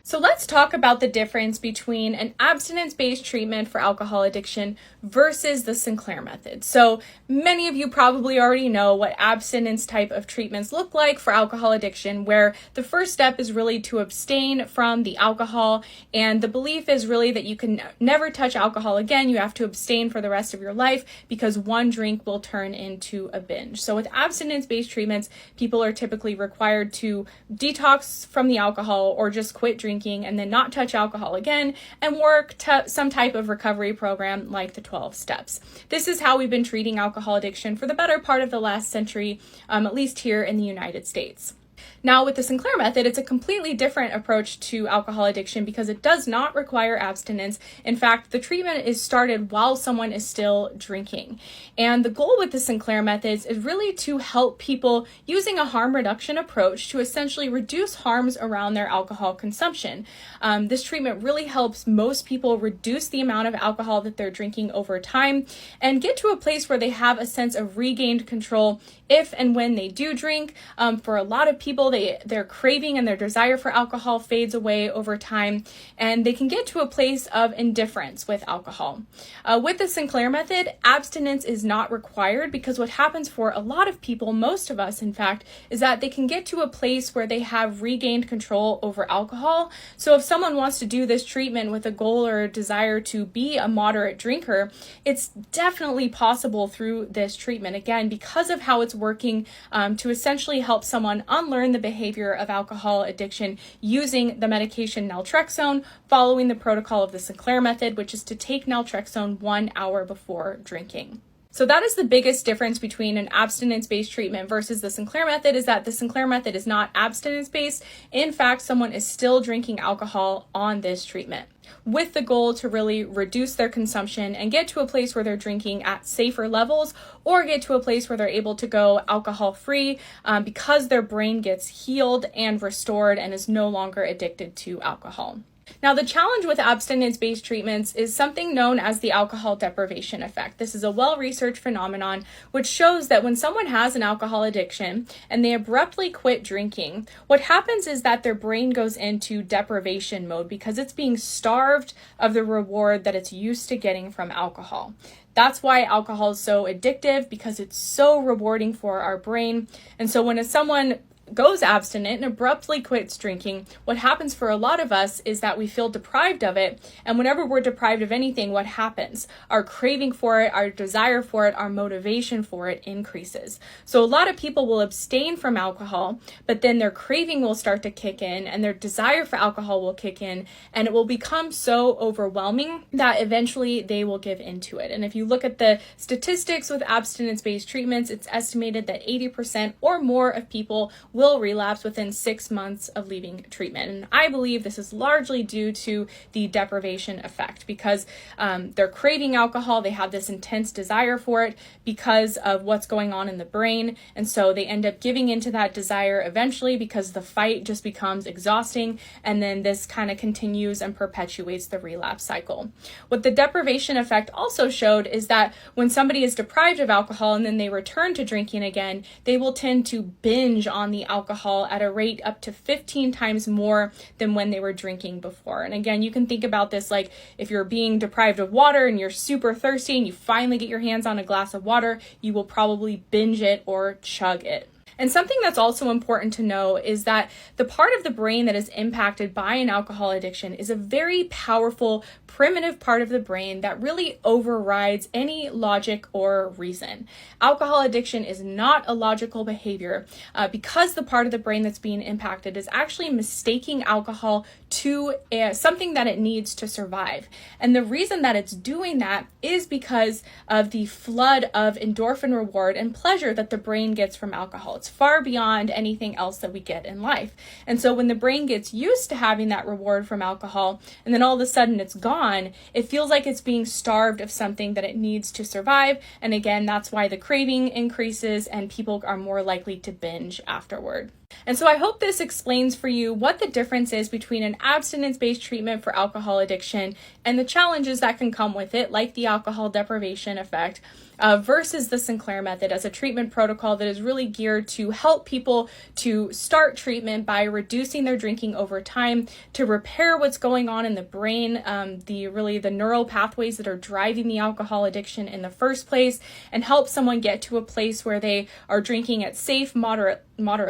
So let's talk about the difference between an abstinence-based treatment for alcohol addiction versus the Sinclair method. So many of you probably already know what abstinence type of treatments look like for alcohol addiction, where the first step is really to abstain from the alcohol. And the belief is really that you can never touch alcohol again. You have to abstain for the rest of your life because one drink will turn into a binge. So with abstinence-based treatments, people are typically required to detox from the alcohol or just quit drinking and then not touch alcohol again and work some type of recovery program like the 12 steps. This is how we've been treating alcohol addiction for the better part of the last century, at least here in the United States. Now, with the Sinclair method, it's a completely different approach to alcohol addiction because it does not require abstinence. In fact, the treatment is started while someone is still drinking. And the goal with the Sinclair methods is really to help people using a harm reduction approach to essentially reduce harms around their alcohol consumption. This treatment really helps most people reduce the amount of alcohol that they're drinking over time and get to a place where they have a sense of regained control if and when they do drink. For a lot of people, their craving and their desire for alcohol fades away over time, and they can get to a place of indifference with alcohol. With the Sinclair method, abstinence is not required because what happens for a lot of people, most of us in fact, is that they can get to a place where they have regained control over alcohol. So if someone wants to do this treatment with a goal or a desire to be a moderate drinker, it's definitely possible through this treatment, again, because of how it's working to essentially help someone unlearn the behavior of alcohol addiction using the medication naltrexone, following the protocol of the Sinclair method, which is to take naltrexone 1 hour before drinking. So that is the biggest difference between an abstinence-based treatment versus the Sinclair method, is that the Sinclair method is not abstinence-based. In fact, someone is still drinking alcohol on this treatment, with the goal to really reduce their consumption and get to a place where they're drinking at safer levels, or get to a place where they're able to go alcohol-free because their brain gets healed and restored and is no longer addicted to alcohol. Now, the challenge with abstinence-based treatments is something known as the alcohol deprivation effect. This is a well-researched phenomenon which shows that when someone has an alcohol addiction and they abruptly quit drinking, what happens is that their brain goes into deprivation mode because it's being starved of the reward that it's used to getting from alcohol. That's why alcohol is so addictive, because it's so rewarding for our brain. And so when someone goes abstinent and abruptly quits drinking, what happens for a lot of us is that we feel deprived of it. And whenever we're deprived of anything, what happens? Our craving for it, our desire for it, our motivation for it increases. So a lot of people will abstain from alcohol, but then their craving will start to kick in and their desire for alcohol will kick in, and it will become so overwhelming that eventually they will give into it. And if you look at the statistics with abstinence-based treatments, it's estimated that 80% or more of people will relapse within 6 months of leaving treatment. And I believe this is largely due to the deprivation effect, because they're craving alcohol, they have this intense desire for it because of what's going on in the brain, and so they end up giving into that desire eventually because the fight just becomes exhausting, and then this kind of continues and perpetuates the relapse cycle. What the deprivation effect also showed is that when somebody is deprived of alcohol and then they return to drinking again, they will tend to binge on the alcohol at a rate up to 15 times more than when they were drinking before. And again, you can think about this like if you're being deprived of water and you're super thirsty and you finally get your hands on a glass of water, you will probably binge it or chug it. And something that's also important to know is that the part of the brain that is impacted by an alcohol addiction is a very powerful, primitive part of the brain that really overrides any logic or reason. Alcohol addiction is not a logical behavior because the part of the brain that's being impacted is actually mistaking alcohol to something that it needs to survive. And the reason that it's doing that is because of the flood of endorphin reward and pleasure that the brain gets from alcohol. It's far beyond anything else that we get in life. And so when the brain gets used to having that reward from alcohol, and then all of a sudden it's gone, it feels like it's being starved of something that it needs to survive. And again, that's why the craving increases and people are more likely to binge afterward. And so I hope this explains for you what the difference is between an abstinence-based treatment for alcohol addiction and the challenges that can come with it, like the alcohol deprivation effect, versus the Sinclair Method as a treatment protocol that is really geared to help people to start treatment by reducing their drinking over time, to repair what's going on in the brain, the neural pathways that are driving the alcohol addiction in the first place, and help someone get to a place where they are drinking at safe, moderate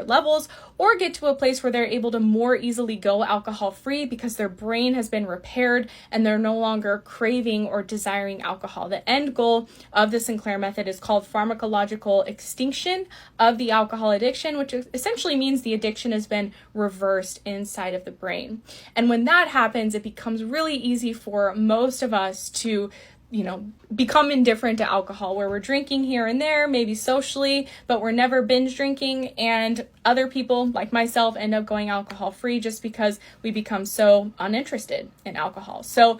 levels, or get to a place where they're able to more easily go alcohol free because their brain has been repaired and they're no longer craving or desiring alcohol. The end goal of the Sinclair Method is called pharmacological extinction of the alcohol addiction, which essentially means the addiction has been reversed inside of the brain. And when that happens, it becomes really easy for most of us to become indifferent to alcohol, where we're drinking here and there, maybe socially, but we're never binge drinking. And other people like myself end up going alcohol free just because we become so uninterested in alcohol. So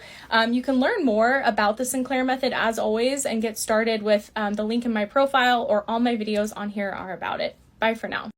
you can learn more about the Sinclair Method as always and get started with the link in my profile, or all my videos on here are about it. Bye for now.